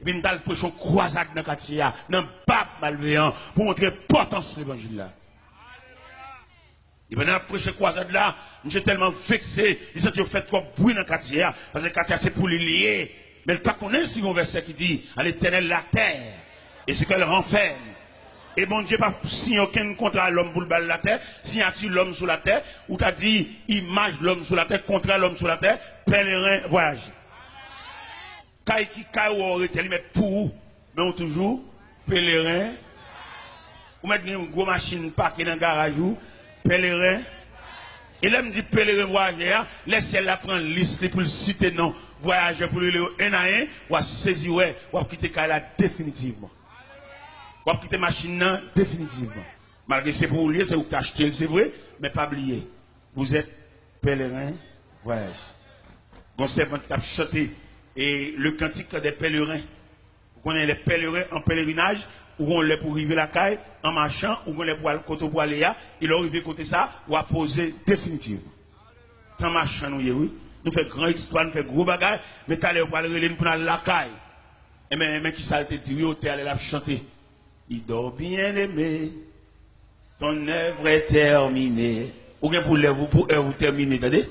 puis nous allons prêcher croisade dans le quartier, dans le pape malveillant, pour montrer l'importance de l'évangile là. Et pendant prêcher croisade là, je suis tellement vexé, ils ont fait trop bruit dans le quartier, parce que le quartier c'est pour les lier. Mais le pas connaît si un verset qui dit à l'éternel la terre, et ce qu'elle renferme. Et bon Dieu pas signé aucun contrat à l'homme pour le bal de la terre, signature l'homme sur la terre, ou t'as dit image l'homme sur la terre, contrat l'homme sur la terre, pèlerin voyage. Kai qui kai ou arrêté, ils mettent pour, mais on toujours pèlerin. Ou mettre une grosse machine parquée dans le garage ou pèlerin. Et là me dit pèlerin voyageur, laissez la prendre liste pour le citer non voyageur pour le un à un, ou à saisir ou à quitter Kaila définitivement. Ou à quitter machine là définitivement. Malgré c'est pour oublier, c'est vous qui achetez, c'est vrai, mais pas oublier. Vous êtes pèlerin voyage. Bon servant qui a chanté et le cantique des pèlerins. Vous connaissez les pèlerins en pèlerinage, ou on les pour arriver la caille, en marchant, ou on les pour aller côté pour aller là, il a arrivé côté ça, ou à poser définitivement. Sans marchant, nous, oui. Nous faisons grande histoire, nous faisons gros bagages, mais tu allais pour aller pour la caille. Et mais qui ça te dit, oui, tu allais la chanter. Il dort bien aimé, ton œuvre est terminée. Ou bien pour vous terminer, attendez?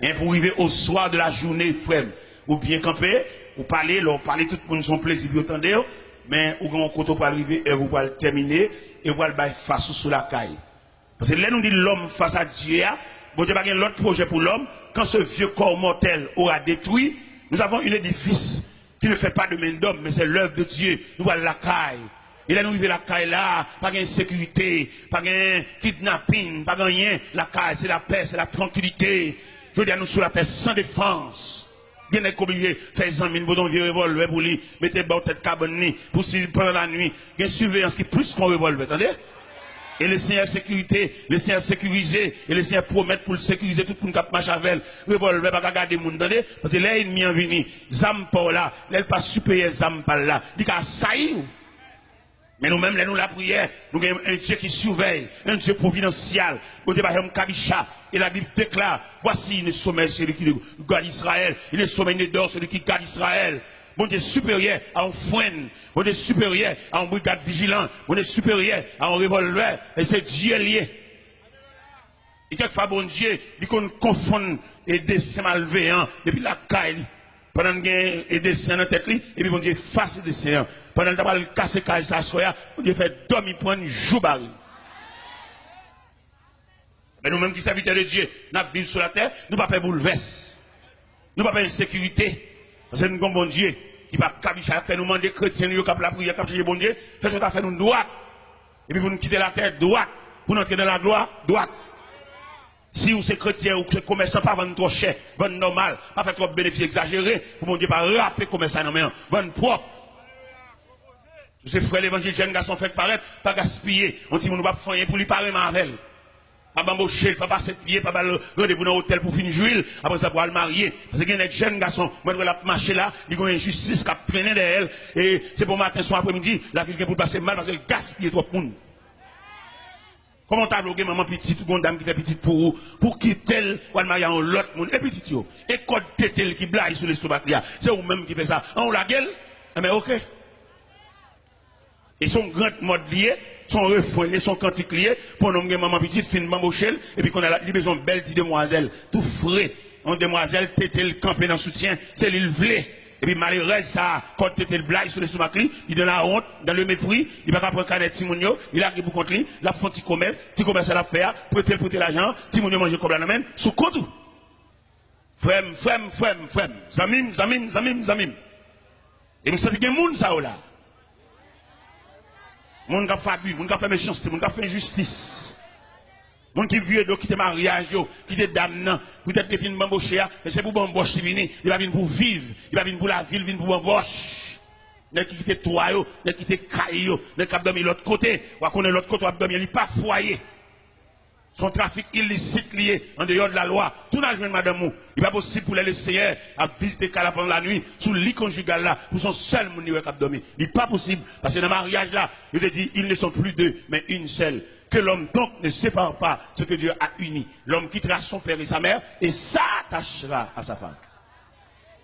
Et pour arriver au soir de la journée, frère, ou bien camper, ou parler, tout le monde son plaisir, vous entendez? Mais ou bien quand on peut arriver, et vous pouvez terminer, et vous pouvez face sur la caille. Parce que là, nous dit l'homme face à Dieu, bon Dieu, pas l'autre projet pour l'homme, quand ce vieux corps mortel aura détruit, nous avons un édifice qui ne fait pas de main d'homme, mais c'est l'œuvre de Dieu. Nous voyons la caille. Et là, nous vivons la caille là, pas de sécurité, pas de kidnapping, pas de rien. La caille, c'est la paix, c'est la tranquillité. Je veux dire, nous sur la terre sans défense. Bien être obligé de faire des amis, pour vieux revolver pour lui, mettre bas tête cabane, pour si pendant la nuit, il y a une surveillance qui est plus qu'un revolver, attendez? Et le Seigneur sécurité, le Seigneur sécurisé, et le Seigneur promet pour le sécuriser tout le monde qui marche avec elle. Revolver, pas garder le monde, attendez? Parce que là, il m'y en venu, zam par là, là, pas supérieur zam par là. Il dit qu'à saillir. Mais nous-mêmes, nous la prière, nous avons un Dieu qui surveille, un Dieu providentiel. Nous avons Kabisha. Et la Bible déclare, voici le sommet celui qui garde Israël. Il est sommet d'or celui qui garde Israël. Bon Dieu supérieur à un foin. Bon Dieu supérieur à un brigade vigilant. Bon Dieu supérieur à un revolver. Et c'est Dieu lié. Et quelquefois, bon Dieu, il confond et dessin malveillant depuis la caille. Pendant qu'il y a des dessin dans la tête, et puis bon Dieu face le dessin. Pendant que tu as cassé le caille, ça soya, bon Dieu fait dormir pour un jour baril. Mais nous-mêmes qui sommes serviteurs de Dieu, nous vivons sur la terre, nous ne pouvons pas bouleverser. Nous ne pouvons pas insécurité. Parce que nous avons bon Dieu qui va faire nous demander chrétiens, nous avons la prière, nous avons bon Dieu, fait ce qu'on a fait nous droite. Et puis pour nous quitter la terre droite, pour nous entrer dans la gloire droite. Si vous êtes chrétien ou que commerçant, pas vendre trop cher, vendre normal, pas faire trop de bénéfices exagérés, pour mon Dieu, pas rappeler commerçant, non, mais vendre propre. Tous ces frères l'évangile, jeunes garçons fait paraître, pas gaspiller. On dit, on ne va pas faire pour lui parler Marvel. Pas bamboucher, pas passer de pied, pas rendez-vous dans l'hôtel pour finir jouer, après ça pour le marier. Parce qu'il y a des jeunes garçons, moi je la marcher là, ils ont une injustice qui a traîné derrière elle, et c'est pour matin, soir, après-midi, la ville qui pour passer mal parce qu'elle gaspille trop de monde. Comment t'as bloqué maman petite, ou une dame qui fait petite pour quitter ou le marier en l'autre monde, et petite yo. Et code tétel qui blague sur l'estomac là, c'est vous-même qui fait ça. On la gueule, mais ok. Et son grand mode lié, son refrain, son cantique lié, pour nous maman petite, fin bambochelle, et puis qu'on a la besoin de belle petite demoiselle, tout frais. Une demoiselle, tétel campé dans soutien, c'est l'île vlé. Et puis malheureusement, ça, quand tu le blague sur le stomac, il donne la honte, dans le mépris, il va pas prendre canet Timonio, il arrive pour contre lui, la font petit commerce à la faire, prêter l'argent, Timonio mange comme la même, sous compte. Frème. Zamim. Et nous savons qu'il y a des gens ça là. Moun qui a fait abus, moun qui a fait méchanceté, moun qui a fait injustice. Moun qui vieux qui te mariage, qui te damnant, peut-être que fin bambocher, mais c'est pour bamboche qui vient, il va venir pour vivre, il va venir pour la ville, il vient pour bamboche. N'est qui te toi, n'est qui te caillou, n'est qui a dormi l'autre côté, ou à connaître l'autre côté, ou à dormir, il n'est pas foyer. Son trafic illicite lié en dehors de la loi. Tout n'a jamais madame mou. Il n'est pas possible pour les laisser à visiter Kala pendant la nuit, sous le lit conjugal là, pour son seul moun qui a dormi. Il n'est pas possible. Parce que dans le mariage là, il te dit, ils ne sont plus deux, mais une seule. Que l'homme donc ne sépare pas ce que Dieu a uni. L'homme quittera son père et sa mère et s'attachera à sa femme.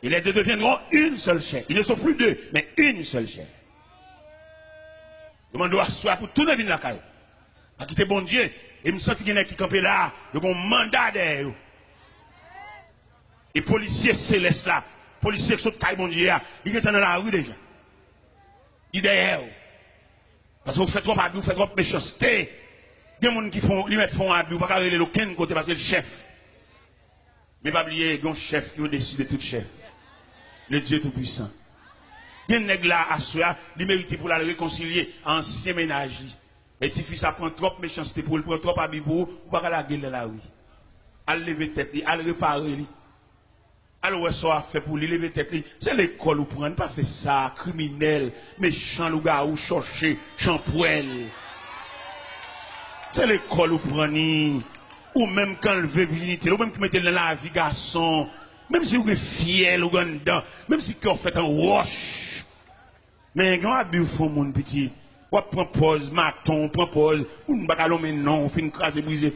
Et les deux deviendront une seule chair. Ils ne sont plus deux, mais une seule chair. Je m'en dois asseoir pour tout le monde la caille. À quitter bon Dieu. Et me sens qu'il y en a qui campent là. Donc on mandat derrière. Et policiers célestes là. Policiers qui sont caille bon Dieu là. Ils sont dans la rue déjà. Ils derrière. Parce que vous faites trop abus, vous faites trop méchanceté. Il y a des gens qui font, ils mettent font abus, pas aller aucun côté parce que le chef. Mais pas oublier, il y a un chef qui veut décider de tout chef. Le Dieu Tout-Puissant. Il y a un nègre là à soi, il mérite pour la réconcilier, ancien ménage. Et si ça prend trop de méchanceté pour le prendre trop abus pour vous, pas la gueule dans la rue. À lever tête, à le réparer. Alors, ouais, ça a fait pour lui lever tête. C'est l'école où prendre, pas fait ça, criminel, méchant, le gars ou chercher, champoil. C'est l'école où prendre, ou même quand le veut virginité, ou même qui mettez dans la vie garçon, même si vous êtes fier, ou dedans, même si vous faites un wash. Mais quand vous faites mon petit, vous prenez pause, maton, prend pause, ou ne pas mais non, vous finissez craser, briser.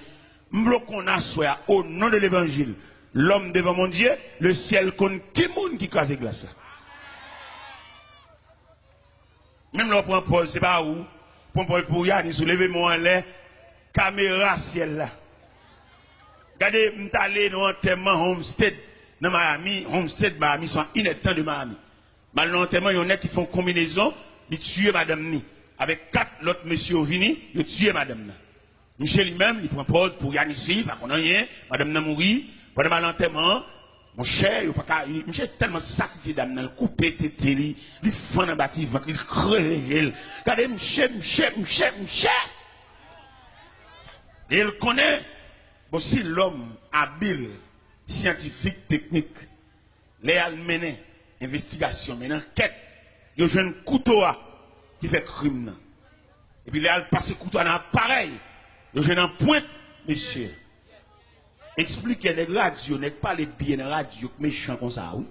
M'vlo qu'on a soit au nom de l'évangile. L'homme devant mon Dieu, le ciel compte qui monde qui crase glace. Même là, pour Paul, c'est pas où. Pour Paul, pour Yannis, soulevez-moi en l'air, caméra ciel là. Regardez, je suis allé dans l'enterrement Homestead, dans Miami, Homestead, Miami, sont inactants de Miami. Dans l'enterrement, il y en a qui font combinaison, ils tuent madame Ni. Avec 4 autres messieurs venus, ils tuent madame Ni. Michel lui-même, il prend pause pour Yannis, pas qu'on a rien, madame Ni mourit. Pendant l'enterrement, mon cher, Michel est tellement sacrifié d'âme, il coupe tété, il fend dans le bâtiment, il crève. Regardez, Michel. Et il connaît aussi l'homme habile, scientifique, technique. Les mené investigation, mené enquête. Il y a un couteau qui fait crime. Et puis il a passé couteau dans l'appareil. Il y a un point, monsieur. Expliquez les radios, n'est pas les bien de radio méchants comme ça, oui.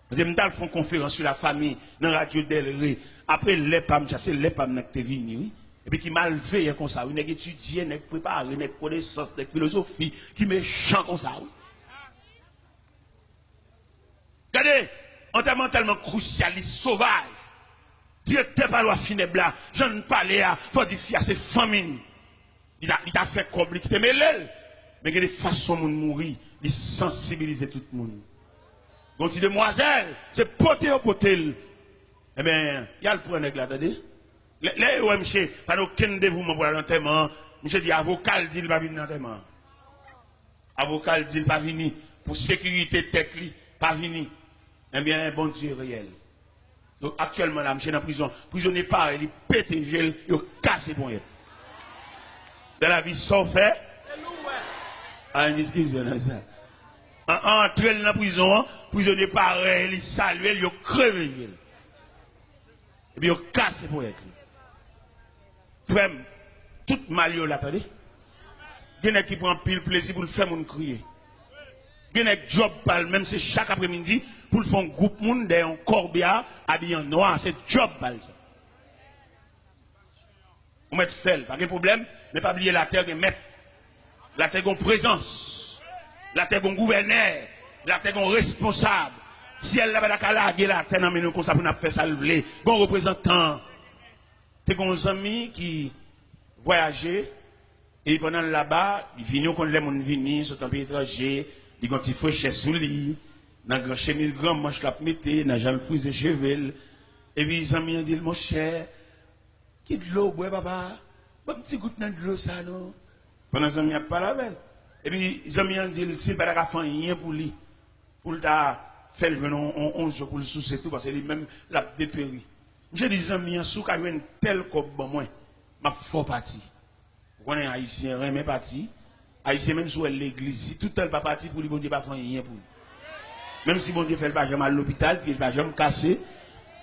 Parce que nous font conférence sur la famille dans la radio d'Elré. Après, les pam, c'est les pam qui sont venus, oui. Et puis qui mal fait comme ça, oui. N'est étudié, n'est préparé, n'est connaissance, n'est philosophie, qui méchant comme ça, oui. Regardez, enterrement tellement crucialiste, sauvage. Directeur par loi funèbre là, j'en ne parlais à, faut dire à ses familles. Il a fait compliquer, mais l'aile. Mais il y a des façons de mourir, de sensibiliser tout le monde. Donc, si demoiselle, c'est poté au potel. Eh bien, il y a le point de là, attendez. Là, où monsieur, pas aucun dévouement pour l'enterrement, monsieur dit, avocat dit, il va venir l'enterrement. Avocat dit, il va venir. Pour sécurité tête, pas venir. Eh bien, bon Dieu réel. Donc, actuellement, là, monsieur dans la prison, prisonnier pas, il pète le gel, il casse bon. Dans la vie, sans fait. Ah, une discussion, ça. Entrer dans la prison, prisonnier pareil, il salue, il crève. Et puis il casse pour être. Frère, tout mal, là, attendez. Il y a qui prend pile plaisir pour le faire mon crier. Il y a job pal, même c'est chaque après-midi, pour le faire un groupe monde dans un corbia habillé en noir, c'est job pal ça. On met fait, pas de problème, mais pas oublier la terre de mettre. La terre en présence, la terre en gouverneur, la terre en responsable. Si elle n'a pas de la terre, nous comme ça pour nous faire ça le bon représentant. T'es un ami qui voyageait et pendant là-bas, il vient quand les gens viennent, sont un pays étranger, ils ont des fraîcheurs sous lui, dans une chemise grand manche la mettre, dans jambe frise et cheveux. Et puis les amis ont dit mon cher, qui de l'eau, bois papa, un petit goutte de l'eau ça non. Pendant que les amis pas la belle. Et puis les amis ont dit s'il n'a pas fait rien pour lui, pour le faire le 11 jours pour le sous tout parce que lui-même l'a dépéri. J'ai dit les amis, sous qu'il y a une telle comme moi, ma fort parti. On est haïtien, mais parti. Haïtien même sur l'église, si tout le pas parti pour lui, bon Dieu pas faire rien pour lui. Même si bon Dieu fait le pas jamais à l'hôpital, puis il va jamais casser,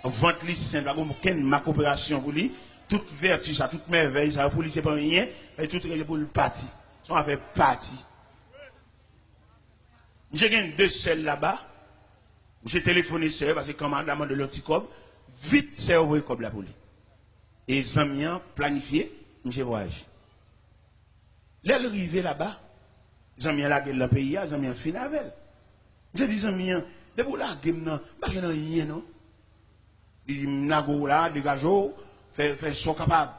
ventre lui saint, pas aucune ma coopération pour lui, toute vertu, ça, toute merveille, ça pour lui c'est pas rien, et tout est pour le parti. Ça va faire partie. J'ai gagné 2 seuls là-bas. J'ai téléphoné seul parce que commandement de l'anticob, vite c'est envoyé comme la police. Et les amis planifié, j'ai voyagé. L'arrivée là-bas, les amis la gueule dans le pays, les amis fin avec. J'ai dit, les amis, De pour la game, non, pas rien, non. Il n'a là, dégageau, fait son capable.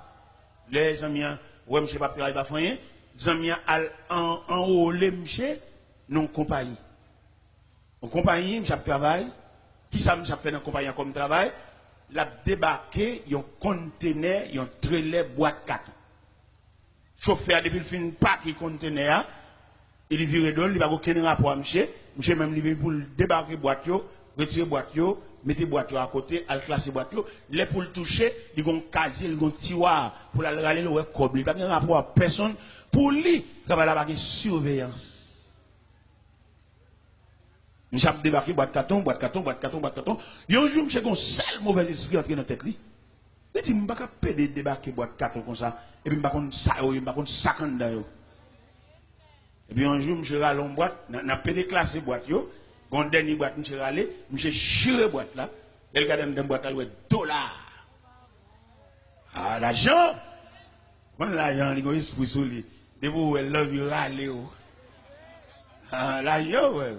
Les amis, ouais, monsieur, pas travailler, pas rien. Les amis, en haut, les monsieur, non compagnie. En compagnie, monsieur travaille. Qui ça, monsieur fait dans compagnie comme travail? La débarqué, il y a un conteneur, il y a un trailer boîte 4. Chauffeur, depuis le fin, pas qui conteneur, il vire d'ol, il va aucun rapport à monsieur. Monsieur même livré pour débarquer boîte, retirer boîte, mettre boîte à côté, al classer boîte, les pour le toucher, il y a un casier, il y a un tiroir pour la regarder le cob, il n'y a pas de rapport à personne. Pour lui, il va avoir une surveillance. Nous avons débarqué boîte carton, boîte carton, boîte carton, boîte carton. Il y a un jour, monsieur, un seul mauvais esprit entré dans la tête. Il dit, je ne peux pas débarquer boîte carton comme ça, et puis je ne peux pas sac en dedans. Et puis un jour, monsieur râle en boîte, n'a pas déclassé boîte, quand dernier boîte, monsieur râle, monsieur chire boîte là, et le gars dans boîte là, il $. Ah, l'argent, quand l'argent, il y a un esprit sur lui, de vous, elle love you râle. Ah, l'argent, ouais.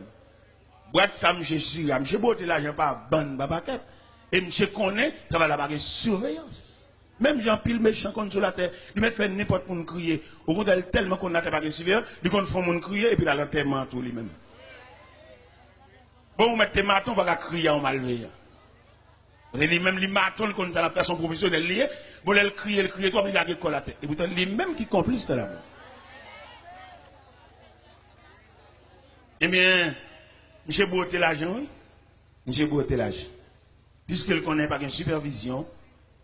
Boîte ça, monsieur chire, monsieur botte l'argent par bande, par paquet, et monsieur connaît, ça va la surveillance. Même Jean pile méchant contre sur la terre, il met fait n'importe quoi crier. Au contraire, tellement qu'on n'a pas de surveillance, il compte faire mon crier et puis il a l'enterrement tout lui-même. Bon, vous mettez maton, on va crier en malveillant. Parce que lui-même, les matons, qu'on a fait son professionnel lié, bon, il crie, toi, il a des la tête. Et pourtant, lui-même qui complice de là. Eh bien, M. Beauté l'argent, oui. M. Beauté l'argent. Puisqu'il connaît pas une supervision,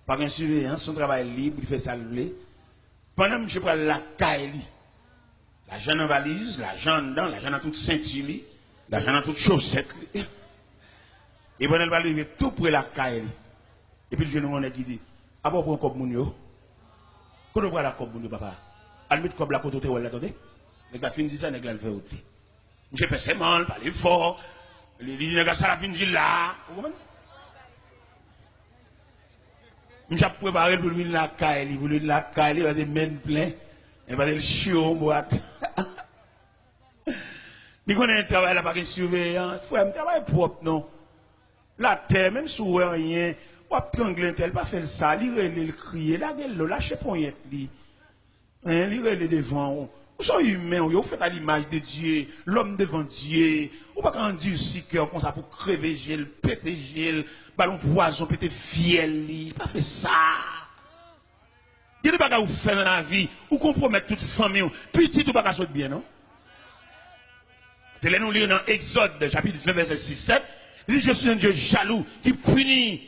par une surveillance, son travail libre, il fait ça le pendant que je prends la caille, l'argent en valise, l'argent dedans, l'argent dans toute ceinture, l'argent dans toute chaussette. Et pendant qu'il va arriver tout près la caille. Et puis le jeune homme qui dit, ah bon, pour un cop mounio, quand on prend la cop mounio, papa, on met cop la côte où elle attendez. Les gars finissent ça, les gars le fait autre. Je fais ses mal, parler fort, les gars ça la finit là. Je préparé pour lui la caille, pour lui la caille, il va se mettre plein, il va se chiot en boîte. Il connaît un travail là, pas de surveillance, il faut un travail propre, non. La terre, même si vous rien, ou à trangler tel, pas faire ça, il crier, la gueule, lâchez poignette, il relève devant. Vous êtes humain, vous faites à l'image de Dieu, l'homme devant Dieu. Vous ne pouvez pas dire si cœur comme ça pour crever gel, péter gel, ballon poison, péter fiel, pas fait ça. Il y a des choses que vous faites dans la vie, vous compromettez toute famille, petit ou pas sauter bien, non? C'est là nous lisons dans Exode, chapitre 20, verset 6-7. Il dit, je suis un Dieu jaloux qui punit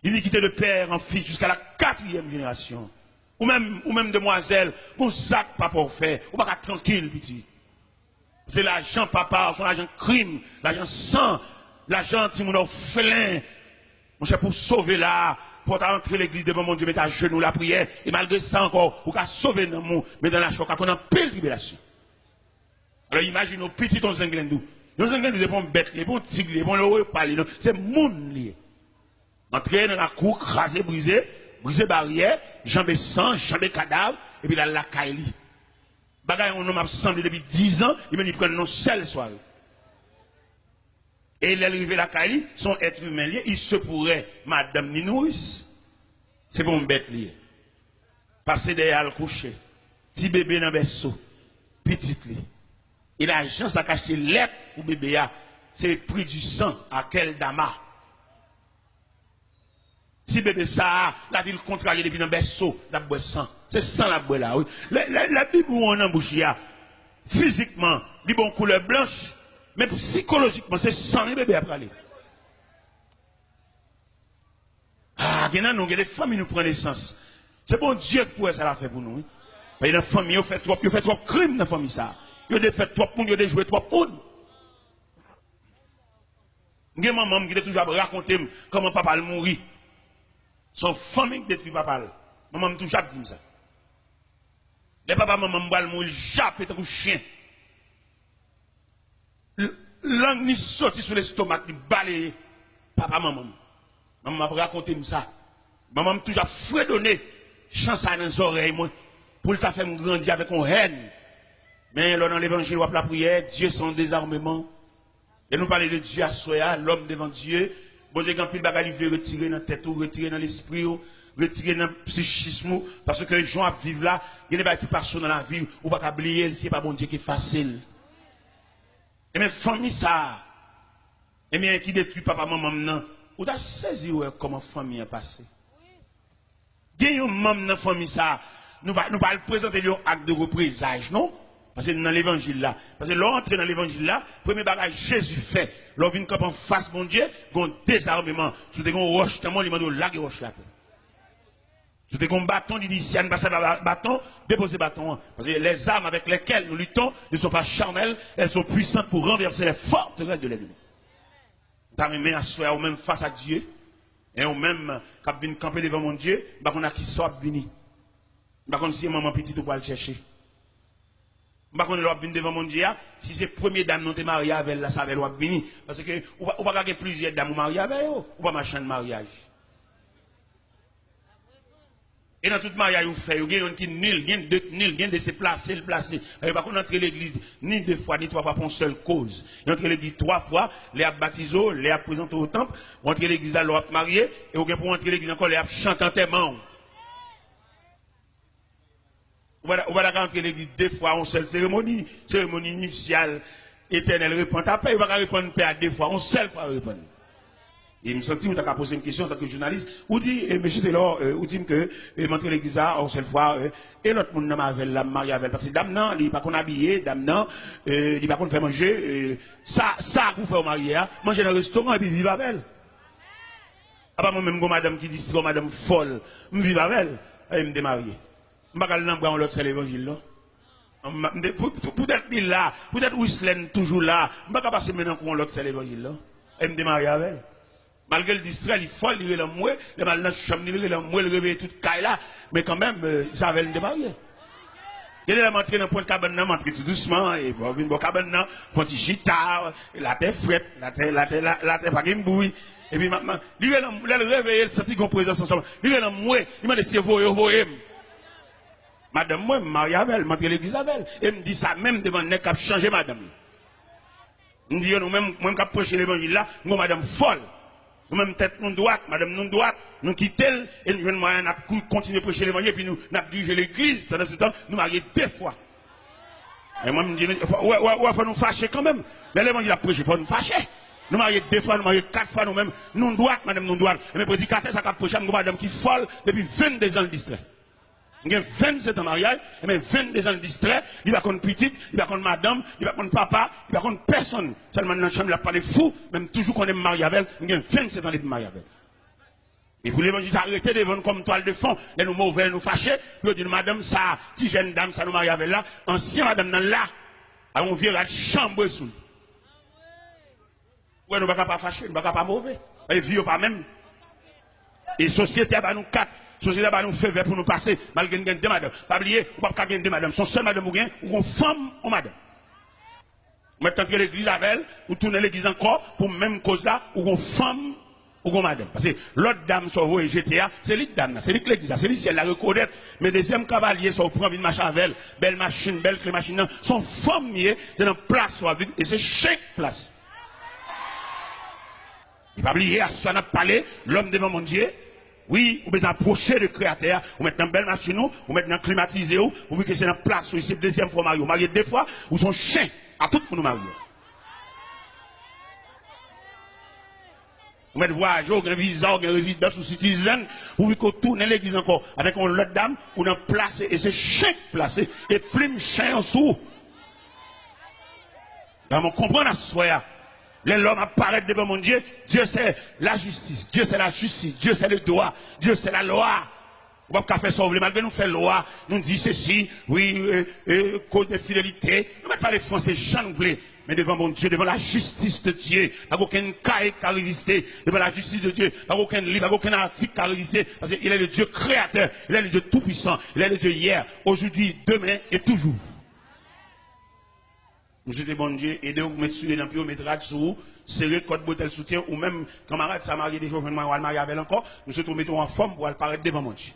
l'iniquité de père en fils jusqu'à la 4e génération. Ou même demoiselle, mon sac pas pour faire, ou pas tranquille, petit. C'est l'argent papa, son argent crime, l'argent sang, l'argent timon orphelin. Mon cher, pour sauver là, pour entrer l'église devant mon Dieu, mettre à genoux la prière, et malgré ça encore, pour qu'à sauver dans mon, mais dans la choc, qu'on a pile tribulation. Alors imaginez, petit on s'englendou. Nous s'englendou, c'est pas un bête, c'est pas un tigre, c'est pas un repas, c'est moun lié. Entrer dans la cour, craser, briser barrière, jambes sang, jambes cadavre, et puis là, la caille. Bagay, on m'a semblé depuis 10 ans, il me prend nos seuls soirs. Et il est arrivé la caille, son être humain lié, il se pourrait, madame Ninouris, c'est pour un bête lié. Passer derrière le coucher, petit bébé dans le berceau, petit lié. Et l'argent, ça cache lettre pour bébé, c'est le prix du sang à quel dama. Si bébé ça, la ville contrariée depuis dans le berceau, la boue sang. C'est sang la boue là, oui. La Bible où on embouche, physiquement, il bon couleur blanche, mais psychologiquement, c'est sang les bébés après aller. Ah, il y a des familles qui nous prennent naissance. C'est bon Dieu qui ça l'a fait pour nous. Oui. Il y a des familles qui ont fait trop crimes dans la famille ça. Ils ont fait trop de monde, ils ont joué trop de monde. Il y a maman qui a toujours raconté comment papa a mouru. Son famille détruit papa. Maman m'a toujours dit ça. Les papas, maman m'a mourir, jappe et un chien. Langue ni sorti sur l'estomac, ni balayé. Papa, maman. Maman m'a raconté ça. Maman m'a toujours fredonné, chance dans les oreilles, pour le faire grandir avec une haine. Mais là, dans l'évangile, la prière, Dieu son désarmement. Et nous parlons de Dieu à soi, l'homme devant Dieu. Bon Dieu, quand il va retirer dans la tête, ou retirer dans l'esprit, ou retirer dans le psychisme, parce que les gens vivent là, il y a des gens qui passent dans la vie, ou pas oublier, c'est pas bon Dieu qui est facile. Et même famille ça, et bien qui détruit papa, maman, non, ou t'as saisi comment famille a passé. Il y a un membre dans la famille ça, nous ne pas présenter un acte de représage, non? Parce que dans l'évangile là, parce que l'entrée dans l'évangile là, premier bagage Jésus fait, l'on vient comme en face mon Dieu, un désarmement, sous des roches, tellement il m'a dit la roche là. Sous des bâtons, il dit si on passe à bâton, déposez bâton. Parce que les armes avec lesquelles nous luttons ne sont pas charnelles, elles sont puissantes pour renverser les forteresses de l'ennemi. T'as mis à soi, ou même face à Dieu, et ou même quand vient camper devant mon Dieu, bah on a qui sort venir. Bah on si maman petite ou pas le chercher. Bah on est venu devant mon Dieu, si c'est première dame non te mariée avec elle, là ça va venir parce que ou pas gagner plusieurs dames mariées avec eux, ou pas machin de mariage. Et dans tout mariage, vous faites, vous avez qui nul, il y a de se placer, le placer. Par contre, entrer l'église, ni 2 fois, ni 3 fois pour une seule cause. Il entre l'église 3 fois, les a baptisés, les a présentés au temple, entrer l'église à l'autre marié, et vous pour entrer l'église encore, les a chanté en témoin. Voilà, on va rentrer l'église 2 fois, une seule cérémonie initiale, éternelle, répondre. Après, il va répondre à 2 fois, une seule fois répondre. Et je me sens que vous avez posé une question en tant que journaliste. Vous dites, monsieur Taylor, vous dites que m'entrer l'église en seule fois, et l'autre monde n'a pas la mariée avec. Parce que dame non, il n'est pas qu'on habillé, dame non, il n'est pas qu'on fait manger. Ça, vous faites au marié, manger dans le restaurant et puis vivre avec elle. Ah, moi-même, madame qui dit, c'est madame folle, je vis avec elle, et me démarier. Je ne vais pas aller dans l'autre, c'est l'évangile, là. Peut-être là, peut-être Whistler toujours là, je ne vais pas passer maintenant pour l'autre, c'est l'évangile, là. Et me démarier avec elle. Malgré le distrait, il faut il est moué, le mal dans la chambre, il est moué, le réveil tout caille là, mais quand même, ça va le démarrer. Il est rentré dans le point de cabane, il rentré tout doucement, et pour venir dans le cabane, pour petit chita, la terre frette, la terre pas une bouille, et puis maintenant, il est réveillé, il senti qu'on présence ensemble, il est moué, il m'a dit si vous voyez, madame, moi, Marie-Abel, m'entre l'église Abel, et me dit ça même devant le cap changer madame. Il dit, nous-mêmes, moi, qui approche l'évangile là, nous, madame folle. Nous-mêmes, tête nous droite, madame nous droite, nous quittons, et nous continuer à prêcher l'évangile, puis nous diriger l'église. Pendant ce temps, nous marions 2 fois. Et moi, je me dis, il faut nous fâcher quand même. Mais l'évangile a prêché, il faut nous fâcher. Nous marions 2 fois, nous marions 4 fois nous-mêmes. Nous droite, madame nous droite. Et mes prédicateurs, ça a prêché à madame qui folle depuis 22 ans de distrait. Il y a 27 ans de mariage, et même 22 ans de distrait, il va contre petite, il va contre madame, il va contre papa, il va contre personne. Seulement dans la chambre, il n'a pas de fou, même toujours qu'on est marié avec elle, il y a 27 ans de mariage avec elle. Et pour l'évangile, arrêtez de vendre comme toile de fond, de nous mauvais, nous fâcher, puis on dit, madame, ça, si jeune dame, ça nous marie avec là, ancien madame, dans là, on vient à la chambre sous. Ouais, nous ne pouvons pas fâcher, nous ne pouvons pas mauvais. Et vieux pas même. Et société, bah, nous 4. Société va nous faire pour nous passer, malgré nous gagner 2 madames. Pas oublier, ou pas gagner 2 madames. Son seul madame ou bien, ou une femme ou madame. Maintenant, entrer l'église avec elle, ou tourner l'église encore, pour même cause là, ou une femme ou une madame. Parce que l'autre dame, sur vous et GTA, c'est l'autre dame, c'est l'autre l'église, c'est l'autre, elle la reconnaît. Mais deuxième cavalier, sur prend une machine avec elle, belle machine, belle clé machine, son femme, c'est dans place, et c'est chaque place. Il va oublier, à ce qu'on a parlé, l'homme devant mon Dieu. Oui, vous pouvez approcher le créateur, vous mettez dans une belle machine, vous mettez dans climatisé, vous voyez que c'est dans place, c'est la deuxième fois marié. Vous mariez 2 fois, vous sont chiens à tout le monde marié. Vous mettez voyageur, un visa, un résidence ou citizen, vous voyez qu'on tourne l'église encore avec une autre dame, ou dans place, et c'est chien placé, et plume chien en dessous. On comprend à ce soir. L'homme apparaît devant mon Dieu. Dieu c'est la justice. Dieu c'est la justice. Dieu c'est le droit. Dieu c'est la loi. On va pas faire ça. Malgré nous faire loi, nous dit ceci, oui, cause de fidélité. Nous ne mettons pas les Français, j'en voulais. Mais devant mon Dieu, devant la justice de Dieu, pas aucun cas qui a résisté. Devant la justice de Dieu, pas aucun livre, pas aucun article qui a résisté. Parce qu'il est le Dieu créateur. Il est le Dieu tout-puissant. Il est le Dieu hier, aujourd'hui, demain et toujours. Monsieur de bon Dieu, aidez-vous à mettre sur les lampions, mettre sur vous, serrer code bouteille soutien, ou même camarade, ça marie des jours, je vais marier avec encore, nous sommes mettons en forme pour apparaître devant mon Dieu.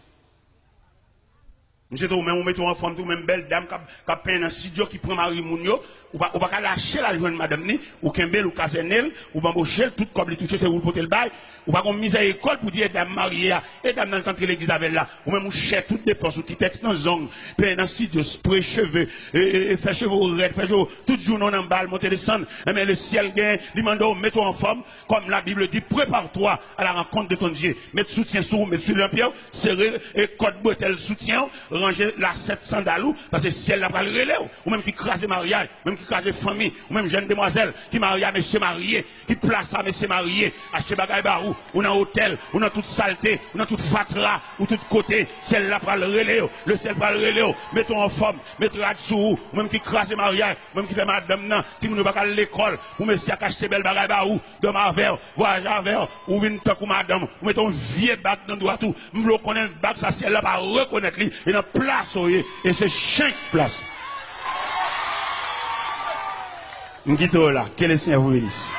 Nous sommes même mettons en forme, tout même belle dame qui a peint dans studio, qui prend Marie Mounio, ou pas lâcher la joindre madame ni, ou kembel ou casenel, ou bambocher tout comme les toucher c'est vous porter le bail, ou pas comme mise à école pour dire dame mariée et dame dans le l'église avec là, ou même ou cher toutes dépenses ou qui texte dans zone, payer dans studio, spray cheveux, et faire cheveux raides, faire cheveux tout jour non en balle, monter descendre, mais le ciel gagne, lui mets-toi en forme, comme la Bible dit, prépare-toi à la rencontre de ton Dieu, mets soutien sur, mets sur l'empire, serrer et code bretelle soutien, ranger la 700 dalou, parce que ciel n'a pas le relais, ou même qui crase mariage, même qui crase famille, ou même jeune demoiselle, qui marie à monsieur marié, qui place à monsieur marié, acheter bagaille barou, ou dans hôtel, ou dans toute saleté, ou dans toute fatra, ou tout côté, ciel n'a pas le relais, le ciel pas le relais, mettons en forme, mettons à dessous, ou même qui crase mariage, même qui fait madame nan, si nous ne pas à l'école, ou monsieur a acheté belle bagaille barou, de ma verre, voyage à verre, ou vin tant ou madame, ou mettons vieux bac dans droit tout, m'lo connaît bac ça ciel là pas reconnaître lui, et dans place et c'est chaque place. M'quitte là, que le Seigneur vous bénisse.